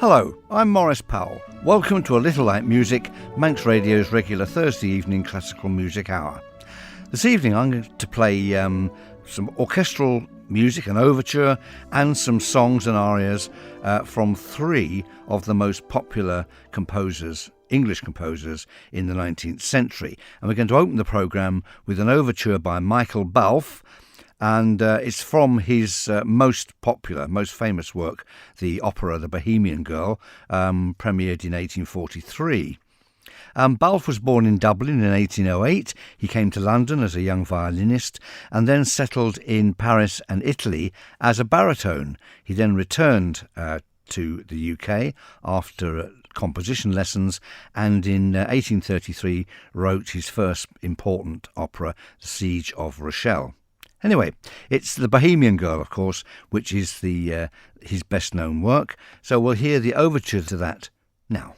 Hello, I'm Maurice Powell. Welcome to A Little Light Music, Manx Radio's regular Thursday evening classical music hour. This evening I'm going to play some orchestral music, an overture, and some songs and arias from three of the most popular composers, English composers in the 19th century. And we're going to open the programme with an overture by Michael Balfe, and it's from his most popular, most famous work, the opera The Bohemian Girl, premiered in 1843. Balfe was born in Dublin in 1808. He came to London as a young violinist and then settled in Paris and Italy as a baritone. He then returned to the UK after composition lessons, and in 1833 wrote his first important opera, The Siege of Rochelle. Anyway, it's The Bohemian Girl, of course, which is his best-known work, so we'll hear the overture to that now.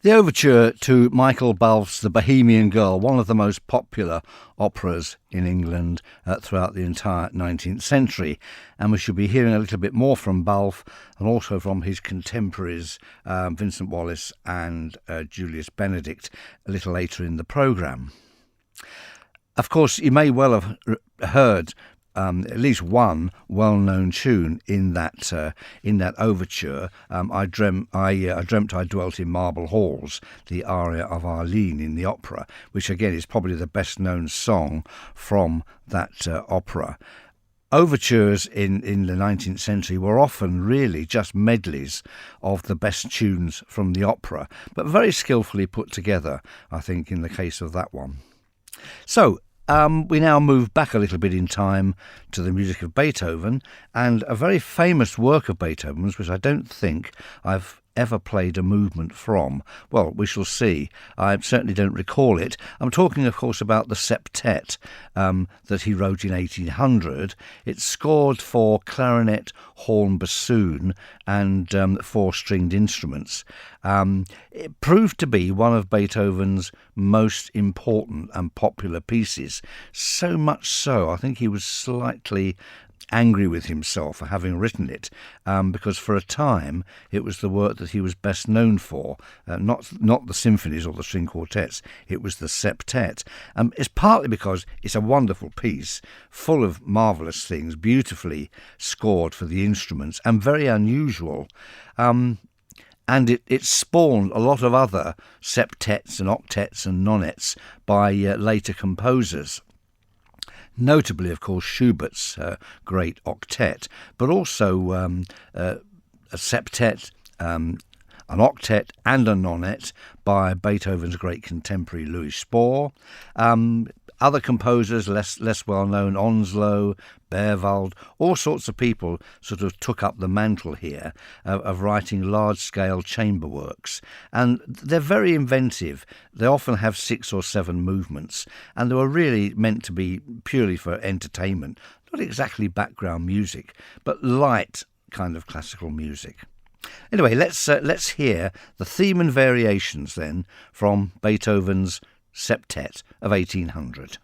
The overture to Michael Balfe's The Bohemian Girl, one of the most popular operas in England throughout the entire 19th century. And we should be hearing a little bit more from Balfe and also from his contemporaries Vincent Wallace and Julius Benedict a little later in the programme. Of course, you may well have heard at least one well-known tune in that overture. I dreamt I dwelt in marble halls, the aria of Arline in the opera, which again is probably the best-known song from that opera. Overtures in the 19th century were often really just medleys of the best tunes from the opera, but very skillfully put together, I think, in the case of that one. So, we now move back a little bit in time to the music of Beethoven, and a very famous work of Beethoven's, which I don't think I've ever played a movement from. Well, we shall see. I certainly don't recall it. I'm talking, of course, about the septet that he wrote in 1800. It's scored for clarinet, horn, bassoon, and 4 stringed instruments. It proved to be one of Beethoven's most important and popular pieces. So much so, I think he was slightly angry with himself for having written it, because for a time it was the work that he was best known for, not the symphonies or the string quartets, it was the septet. It's partly because it's a wonderful piece, full of marvellous things, beautifully scored for the instruments, and very unusual. And it spawned a lot of other septets and octets and nonets by later composers. Notably, of course, Schubert's great octet, but also a septet, an octet and a nonet by Beethoven's great contemporary Louis Spohr. Other composers, less well-known, Onslow, Berwald, all sorts of people sort of took up the mantle here of writing large-scale chamber works. And they're very inventive. They often have 6 or 7 movements, and they were really meant to be purely for entertainment, not exactly background music, but light kind of classical music. Anyway, let's hear the theme and variations then from Beethoven's septet of 1800.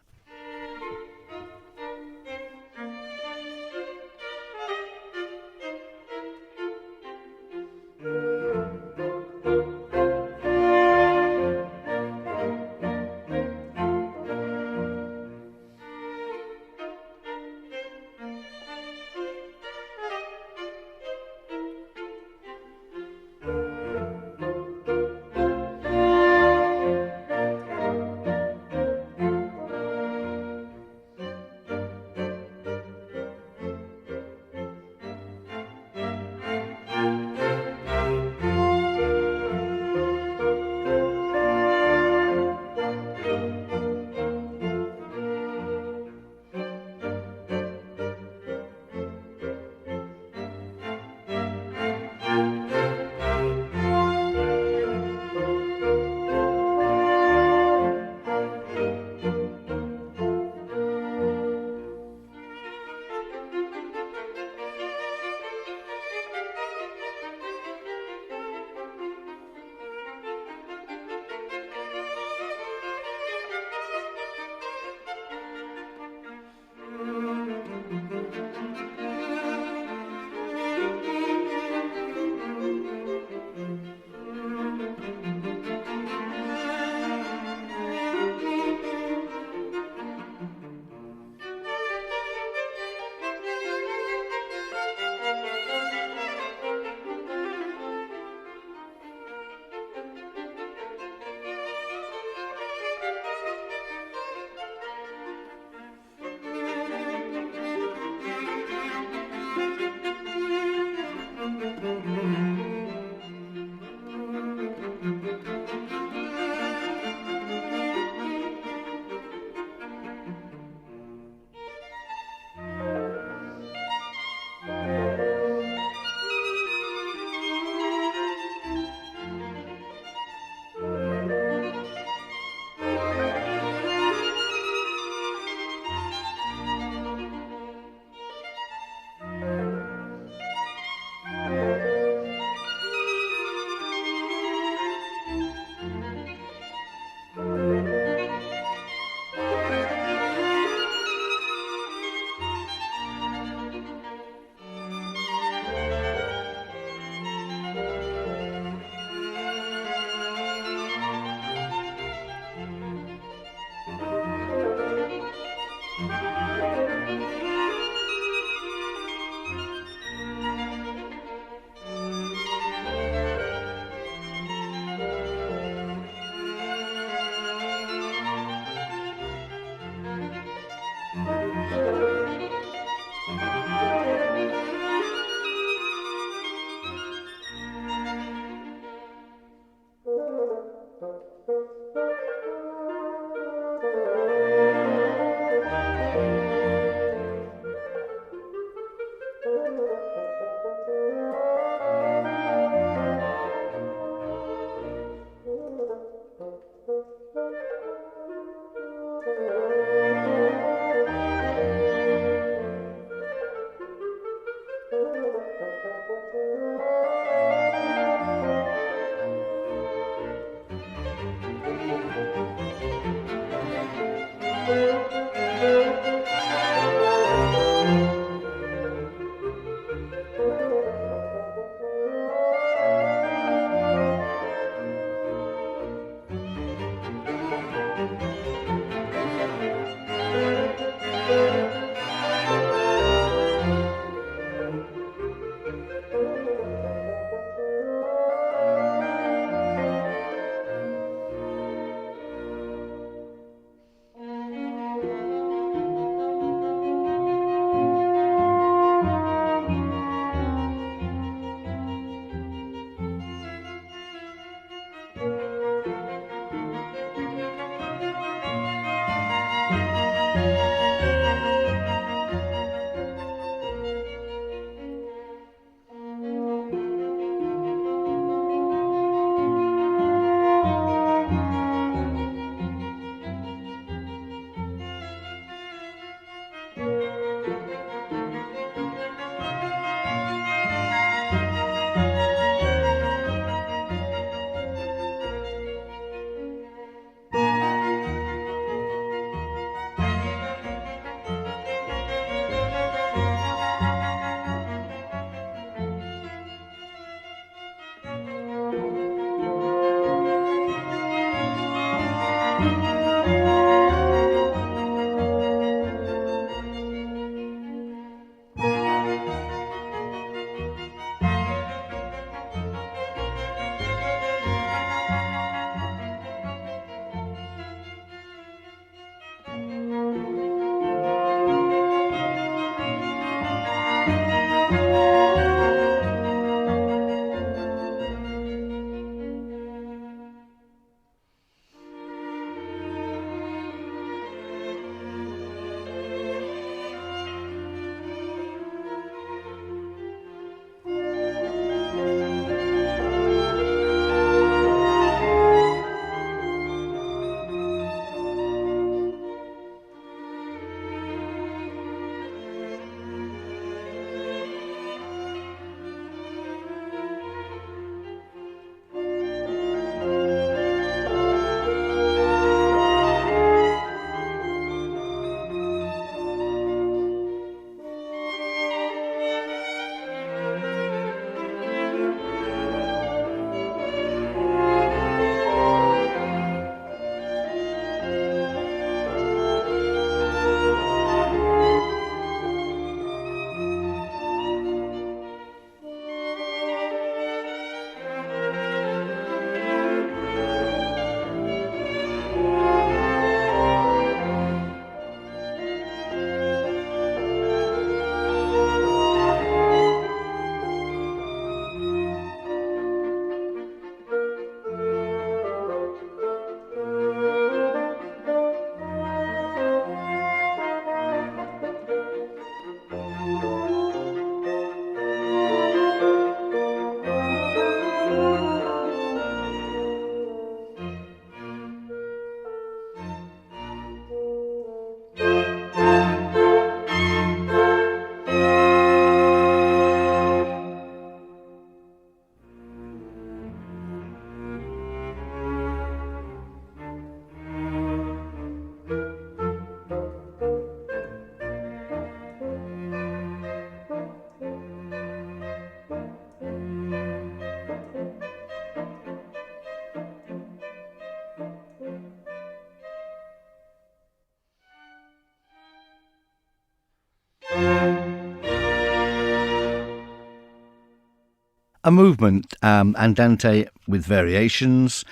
A movement, Andante with variations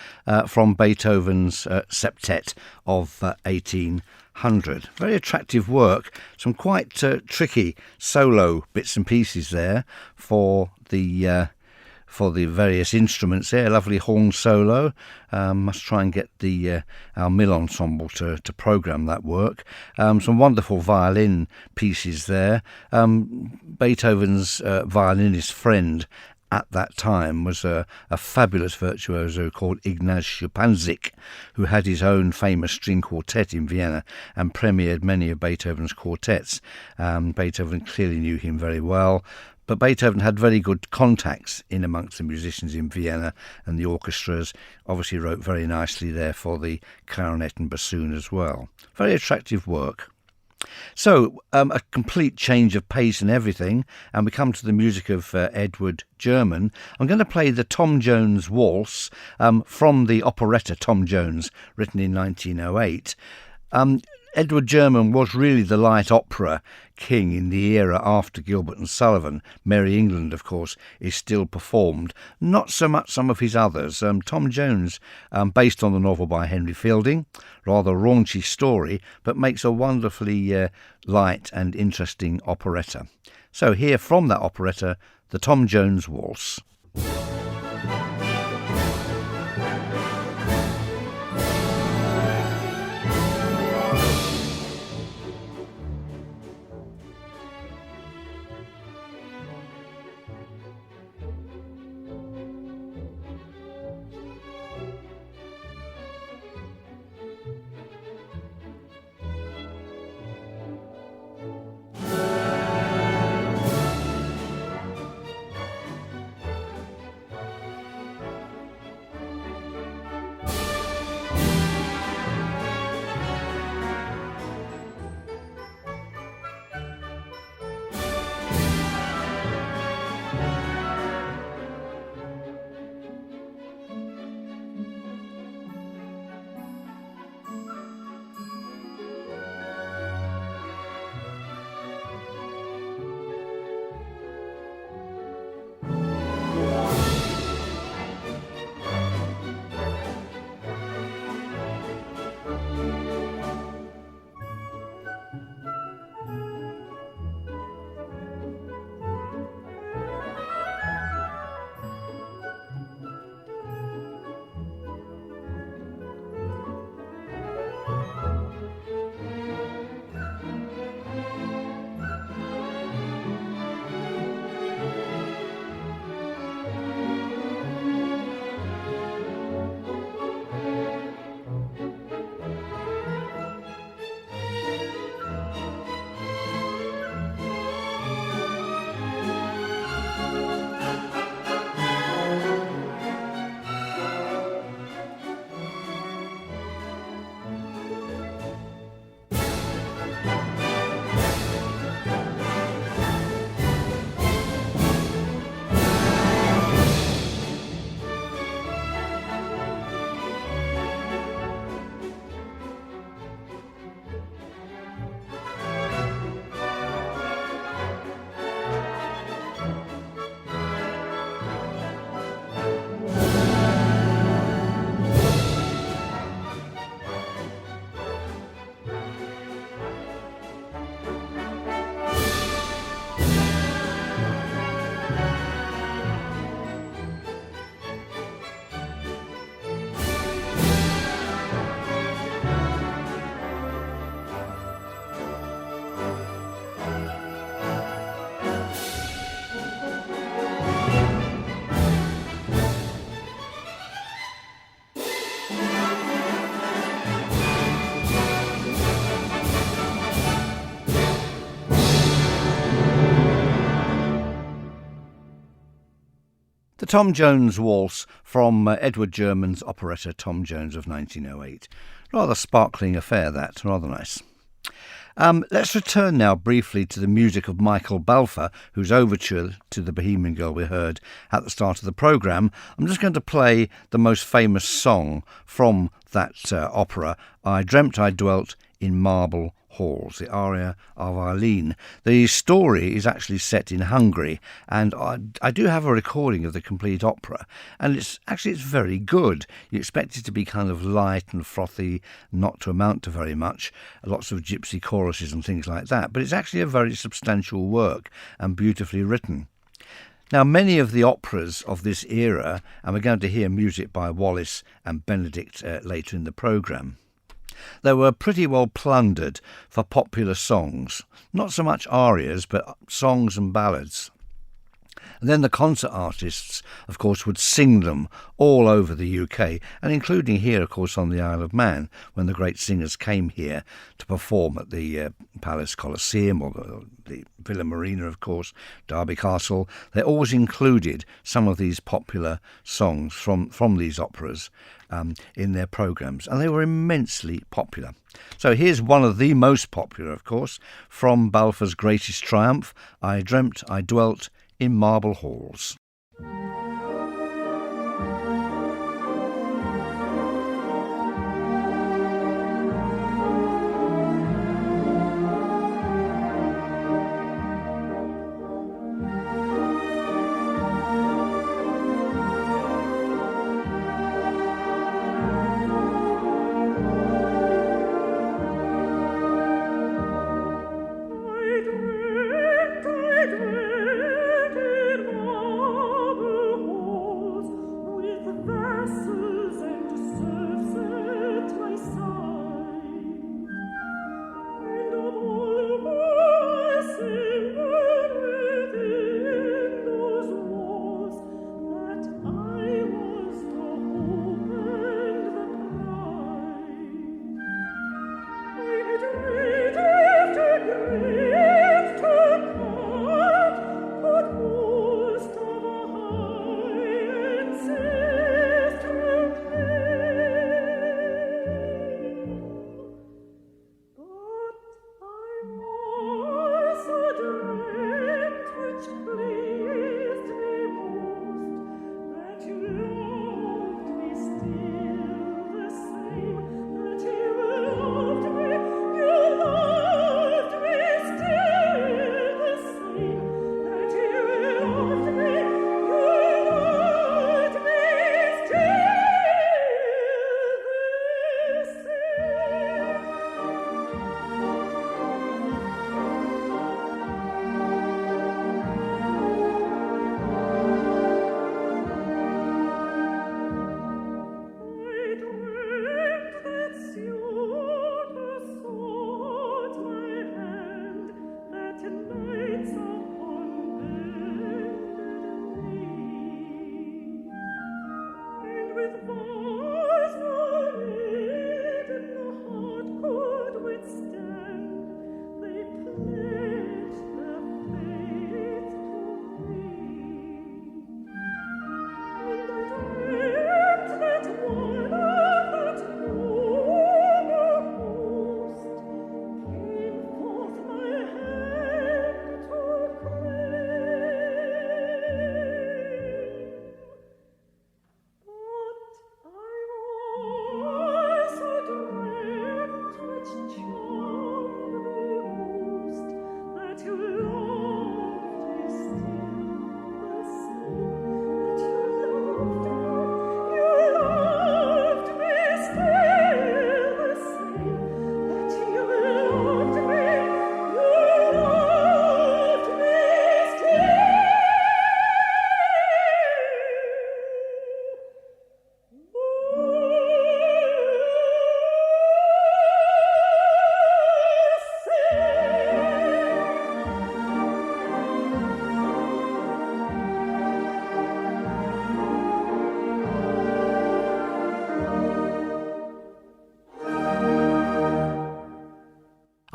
from Beethoven's septet of 1800. Very attractive work, some quite tricky solo bits and pieces there for the various instruments there. A lovely horn solo. Must try and get our mill ensemble to program that work. Some wonderful violin pieces there. Beethoven's violinist friend at that time was a fabulous virtuoso called Ignaz Schuppanzig, who had his own famous string quartet in Vienna and premiered many of Beethoven's quartets. Beethoven clearly knew him very well. But Beethoven had very good contacts in amongst the musicians in Vienna and the orchestras. Obviously wrote very nicely there for the clarinet and bassoon as well. Very attractive work. So, a complete change of pace and everything, and we come to the music of Edward German. I'm going to play the Tom Jones Waltz from the operetta Tom Jones, written in 1908. Edward German was really the light opera king in the era after Gilbert and Sullivan. Merry England, of course, is still performed. Not so much some of his others. Tom Jones, based on the novel by Henry Fielding, rather raunchy story, but makes a wonderfully light and interesting operetta. So here from that operetta, the Tom Jones Waltz. The Tom Jones Waltz from Edward German's operetta Tom Jones of 1908. Rather sparkling affair that, rather nice. Let's return now briefly to the music of Michael Balfe, whose overture to the Bohemian Girl we heard at the start of the programme. I'm just going to play the most famous song from that opera, I Dreamt I Dwelt in Marble Halls, the aria of Arline. The story is actually set in Hungary, and I do have a recording of the complete opera, and it's very good. You expect it to be kind of light and frothy, not to amount to very much, lots of gypsy choruses and things like that, but it's actually a very substantial work and beautifully written. Now, many of the operas of this era, and we're going to hear music by Wallace and Benedict later in the programme, they were pretty well plundered for popular songs, not so much arias, but songs and ballads. And then the concert artists, of course, would sing them all over the UK, and including here, of course, on the Isle of Man, when the great singers came here to perform at the Palace Coliseum or the Villa Marina, of course, Derby Castle. They always included some of these popular songs from these operas in their programmes, and they were immensely popular. So here's one of the most popular, of course, from Balfour's Greatest Triumph, I Dreamt I Dwelt in Marble Halls.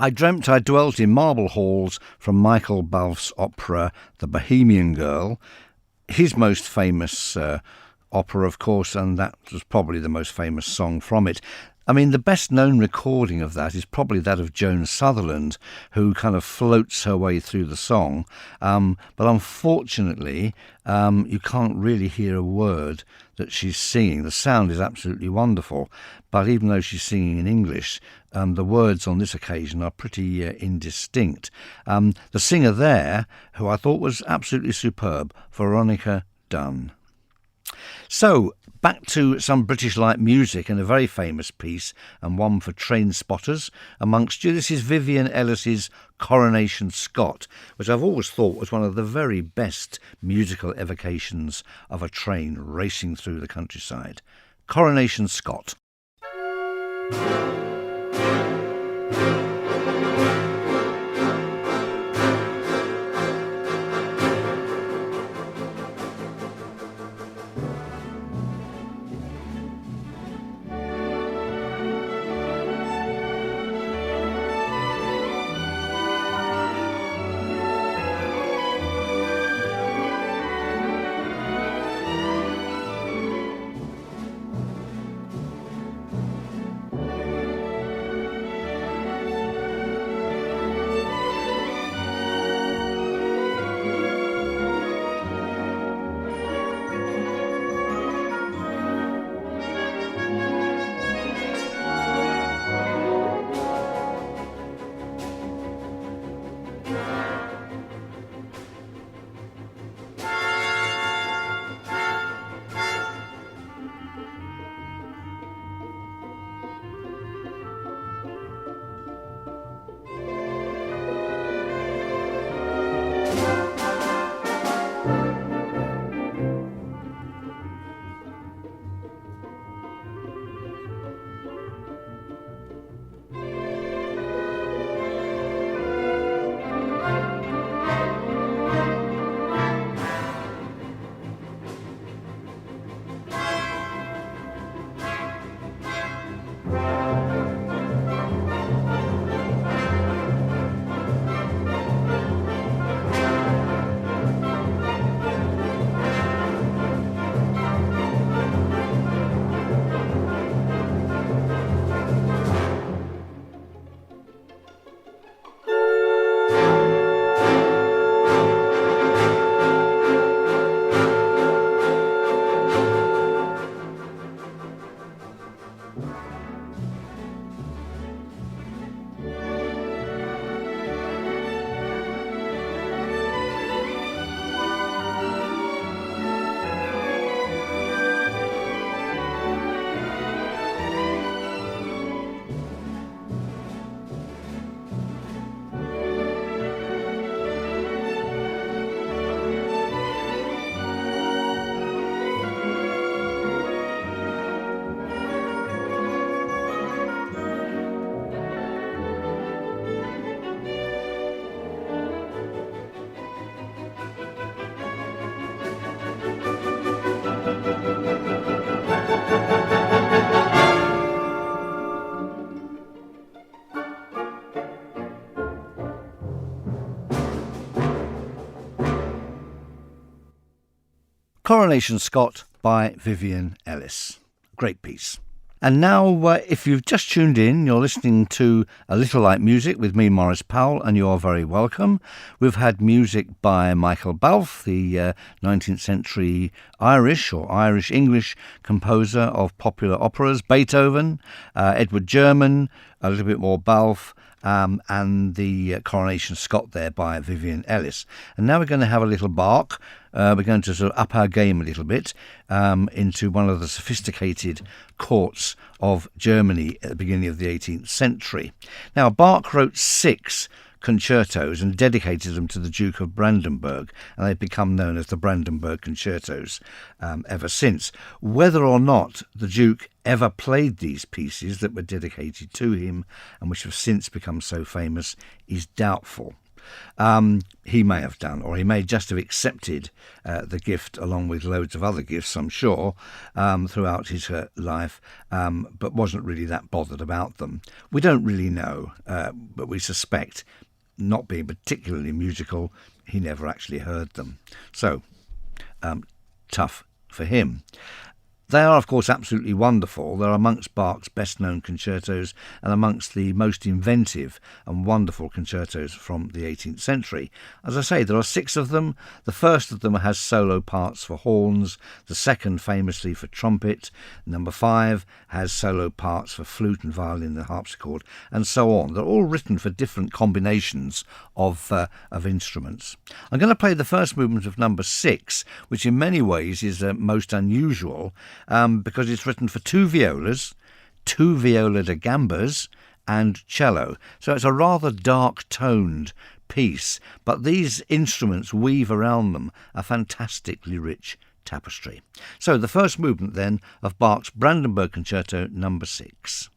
I Dreamt I Dwelt in Marble Halls from Michael Balfe's opera The Bohemian Girl. His most famous opera, of course, and that was probably the most famous song from it. I mean, the best known recording of that is probably that of Joan Sutherland, who kind of floats her way through the song. But unfortunately, you can't really hear a word that she's singing. The sound is absolutely wonderful, but even though she's singing in English, the words on this occasion are pretty indistinct. The singer there, who I thought was absolutely superb, Veronica Dunn. So, back to some British light music and a very famous piece, and one for train spotters amongst you. This is Vivian Ellis's Coronation Scott, which I've always thought was one of the very best musical evocations of a train racing through the countryside. Coronation Scott. Coronation Scott by Vivian Ellis. Great piece. And now, if you've just tuned in, you're listening to A Little Light Music with me, Maurice Powell, and you're very welcome. We've had music by Michael Balfe, the 19th century Irish or Irish-English composer of popular operas, Beethoven, Edward German, a little bit more Balfe, and the Coronation Scott there by Vivian Ellis. And now we're going to have a little Bach. We're going to sort of up our game a little bit into one of the sophisticated courts of Germany at the beginning of the 18th century. Now, Bach wrote 6 concertos and dedicated them to the Duke of Brandenburg, and they've become known as the Brandenburg Concertos ever since. Whether or not the Duke ever played these pieces that were dedicated to him and which have since become so famous is doubtful. He may have done, or he may just have accepted the gift along with loads of other gifts, I'm sure, throughout his life, but wasn't really that bothered about them. We don't really know, but we suspect, not being particularly musical, he never actually heard them. So, tough for him. They are, of course, absolutely wonderful. They're amongst Bach's best-known concertos and amongst the most inventive and wonderful concertos from the 18th century. As I say, there are 6 of them. The first of them has solo parts for horns, the second famously for trumpet, number 5 has solo parts for flute and violin and harpsichord, and so on. They're all written for different combinations of instruments. I'm going to play the first movement of number 6, which in many ways is most unusual, because it's written for 2 violas, 2 viola da gambas, and cello. So it's a rather dark-toned piece, but these instruments weave around them a fantastically rich tapestry. So the first movement then of Bach's Brandenburg Concerto number 6.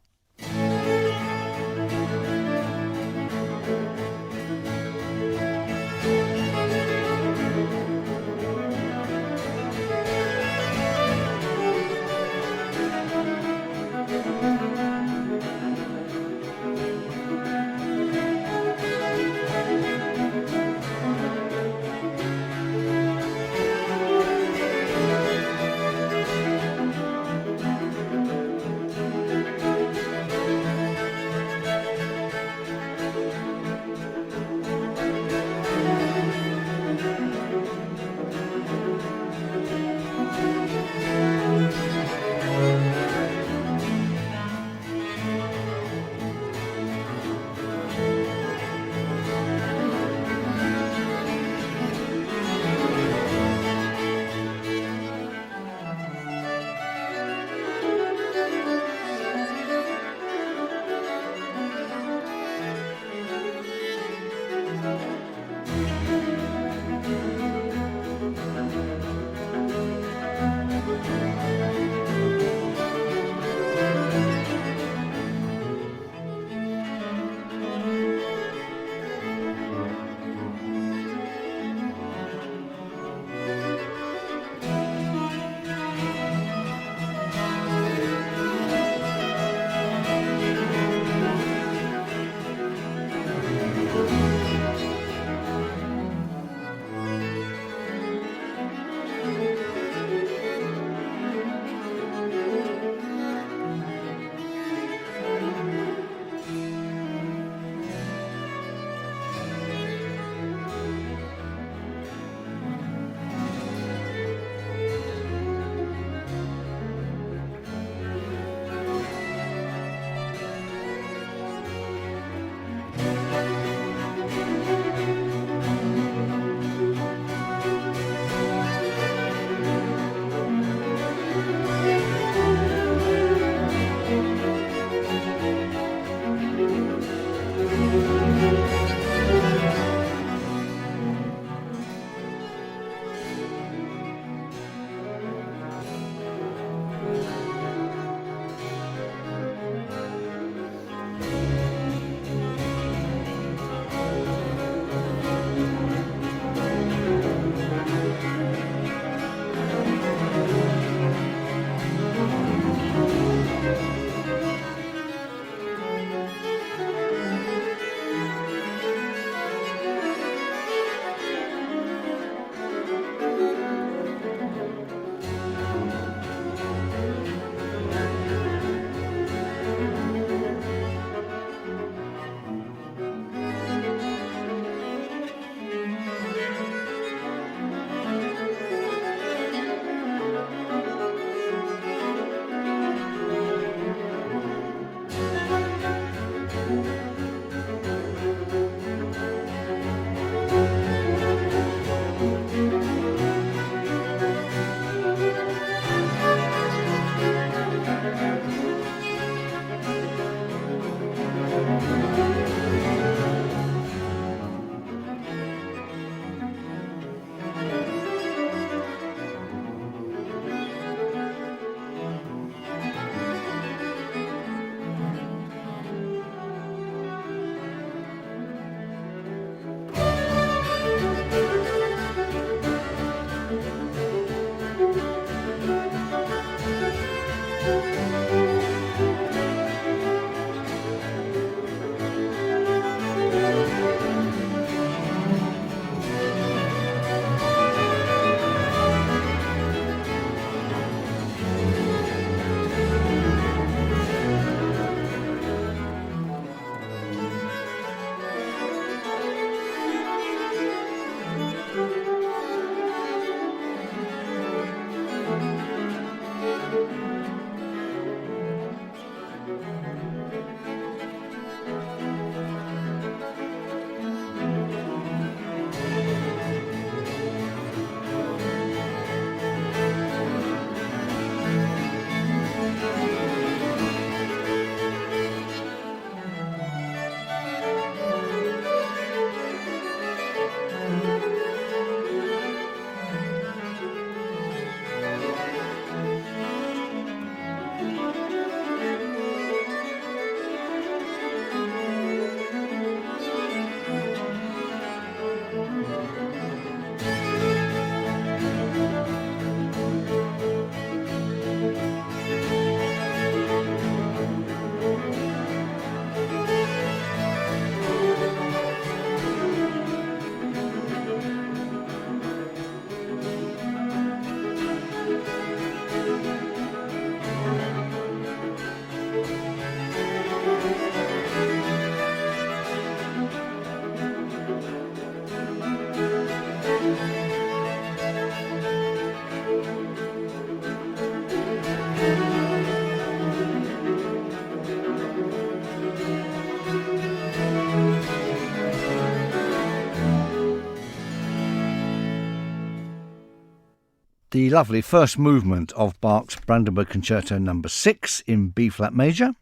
the lovely first movement of Bach's Brandenburg Concerto No. 6 in B-flat major,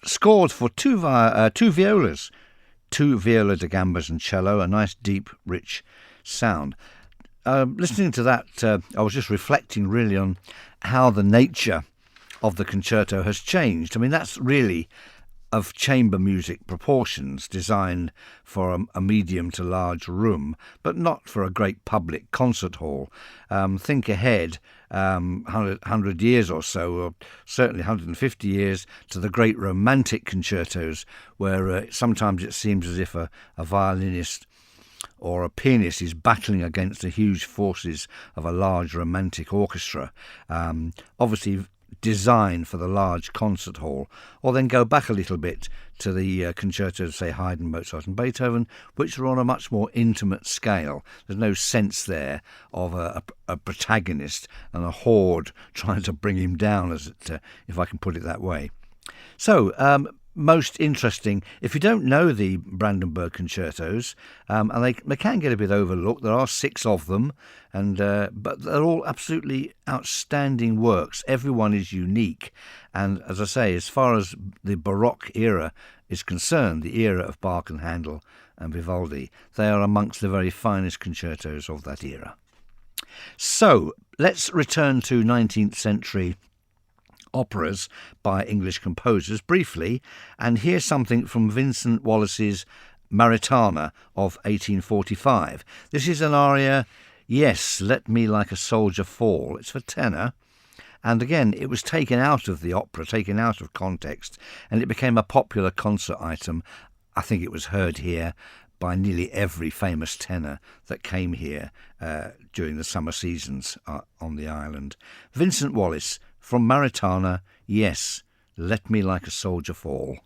scored for two violas, two viola da gambas and cello, a nice deep, rich sound. Listening to that, I was just reflecting really on how the nature of the concerto has changed. I mean, that's really of chamber music proportions, designed for a medium to large room, but not for a great public concert hall. Think ahead 100 years or so, or certainly 150 years, to the great romantic concertos, where sometimes it seems as if a violinist or a pianist is battling against the huge forces of a large romantic orchestra. Obviously designed for the large concert hall, or then go back a little bit to the concertos, say Haydn, Mozart and Beethoven, which are on a much more intimate scale. There's no sense there of a protagonist and a horde trying to bring him down, if I can put it that way. So, most interesting, if you don't know the Brandenburg concertos, and they can get a bit overlooked, there are 6 of them, and but they're all absolutely outstanding works. Everyone is unique, and as I say, as far as the Baroque era is concerned, the era of Bach and Handel and Vivaldi, they are amongst the very finest concertos of that era. So let's return to 19th century operas by English composers briefly, and here's something from Vincent Wallace's Maritana of 1845. This is an aria, Yes, Let Me Like a Soldier Fall. It's for tenor, and again it was taken out of the opera, taken out of context, and it became a popular concert item. I think it was heard here by nearly every famous tenor that came here during the summer seasons on the island. Vincent Wallace from Maritana, Yes, Let Me Like a Soldier Fall.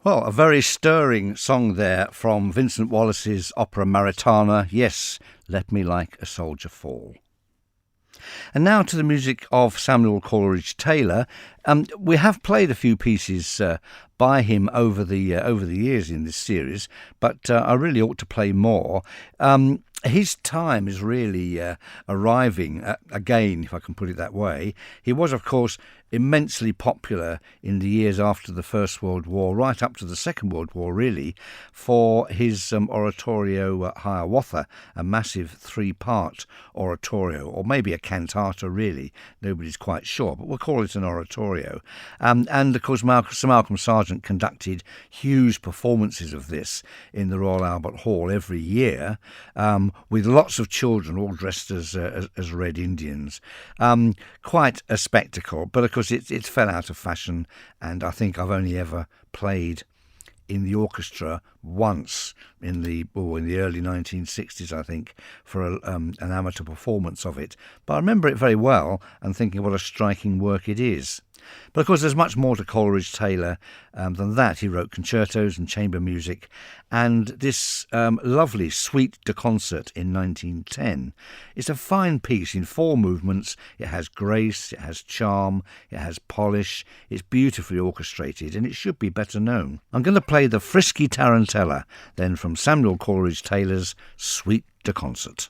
Well, a very stirring song there from Vincent Wallace's opera Maritana, Yes, Let Me Like a Soldier Fall. And now to the music of Samuel Coleridge Taylor. We have played a few pieces by him over the years in this series, but I really ought to play more. His time is really arriving again, if I can put it that way. He was, of course, immensely popular in the years after the First World War, right up to the Second World War, really, for his oratorio Hiawatha, a massive 3-part oratorio, or maybe a cantata, really. Nobody's quite sure, but we'll call it an oratorio. And, of course, Sir Malcolm Sargent conducted huge performances of this in the Royal Albert Hall every year, with lots of children all dressed as Red Indians. Quite a spectacle, but of course it fell out of fashion, and I think I've only ever played in the orchestra once in the early 1960s, I think, for an amateur performance of it. But I remember it very well and thinking what a striking work it is. But of course there's much more to Coleridge Taylor than that. He wrote concertos and chamber music, and this lovely Suite de Concert in 1910 is a fine piece in 4 movements. It has grace, it has charm, it has polish, it's beautifully orchestrated, and it should be better known. I'm going to play the Frisky Tarantella then from Samuel Coleridge Taylor's Suite de Concert.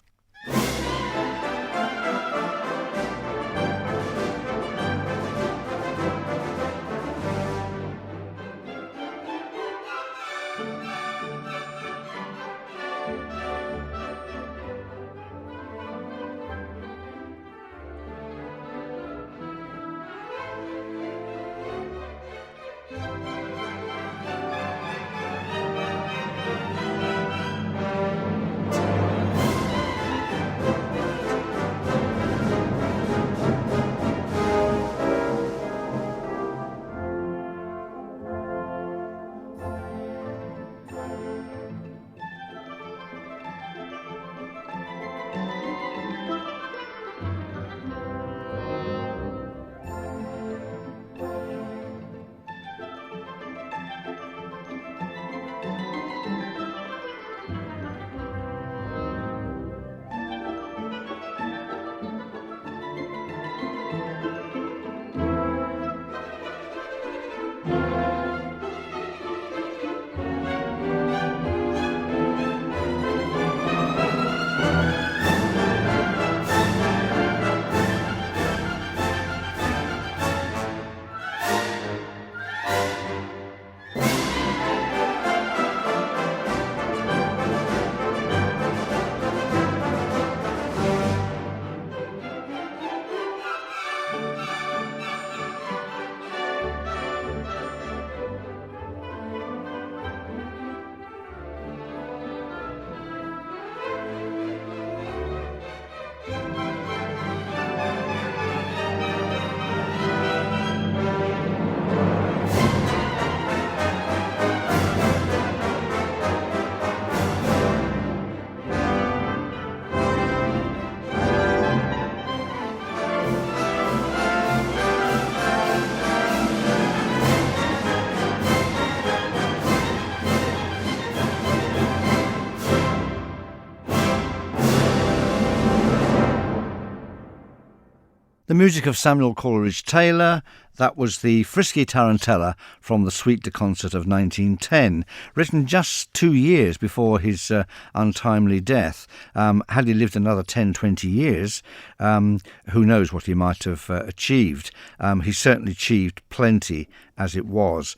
The music of Samuel Coleridge Taylor, that was the Frisky Tarantella from the Suite de Concert of 1910, written just 2 years before his untimely death. Had he lived another 10-20 years, who knows what he might have achieved. He certainly achieved plenty as it was.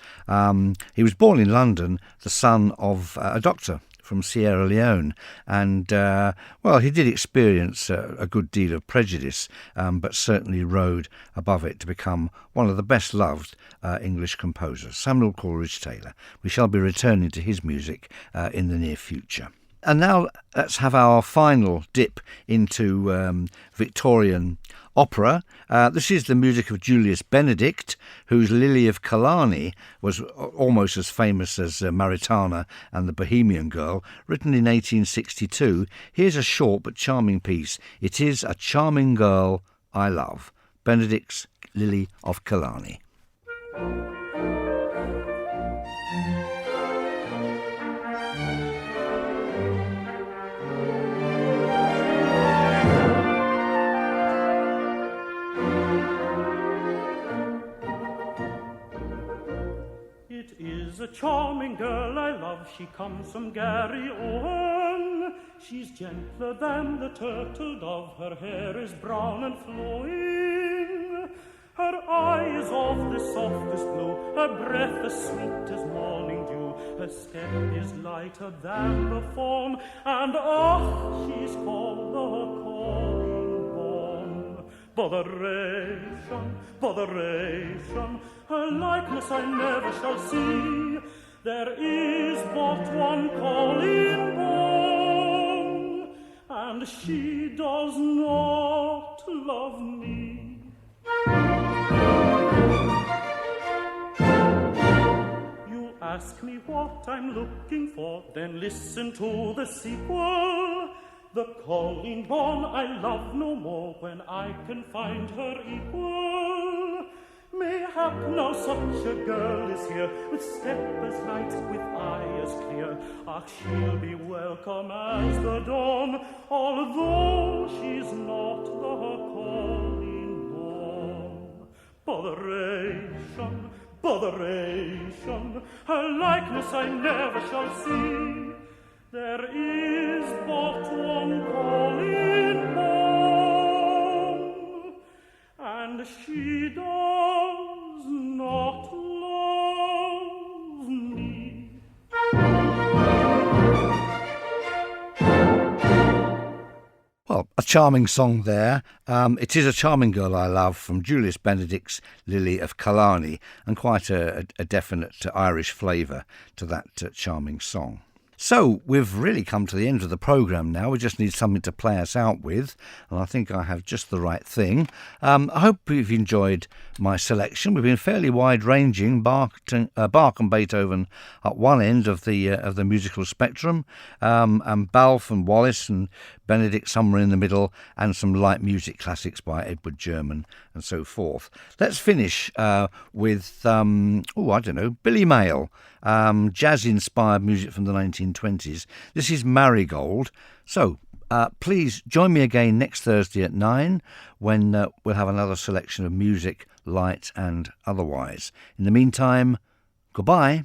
He was born in London, the son of a doctor from Sierra Leone, and he did experience a good deal of prejudice, but certainly rode above it to become one of the best loved English composers, Samuel Coleridge Taylor. We shall be returning to his music in the near future. And now let's have our final dip into Victorian opera. This is the music of Julius Benedict, whose Lily of Killarney was almost as famous as Maritana and the Bohemian Girl, written in 1862. Here's a short but charming piece. It is a charming girl I love. Benedict's Lily of Killarney. a charming girl I love, she comes from Gary Owen. She's gentler than the turtle dove, her hair is brown and flowing. Her eyes of the softest blue, her breath as sweet as morning dew. Her step is lighter than the fawn, and she's called the calling born. Botheration, botheration, her likeness I never shall see. There is but one calling born, and she does not love me. You ask me what I'm looking for, then listen to the sequel. The calling born I love no more, when I can find her equal. Mayhap now such a girl is here, with step as light, with eye as clear. She'll be welcome as the dawn, although she's not the calling born. Botheration, botheration, her likeness I never shall see. There is but one calling born, and she does not love me. Well, a charming song there. It is a charming girl I love, from Julius Benedict's Lily of Killarney, and quite a definite Irish flavour to that charming song. So we've really come to the end of the programme now. We just need something to play us out with, and I think I have just the right thing. I hope you've enjoyed my selection. We've been fairly wide-ranging, Bach and Beethoven at one end of the musical spectrum, and Balfe and Wallace and Benedict somewhere in the middle, and some light music classics by Edward German and so forth. Let's finish with, Billy Mayle. Jazz-inspired music from the 1920s. This is Marigold. So please join me again next Thursday at 9 when we'll have another selection of music, light and otherwise. In the meantime, goodbye.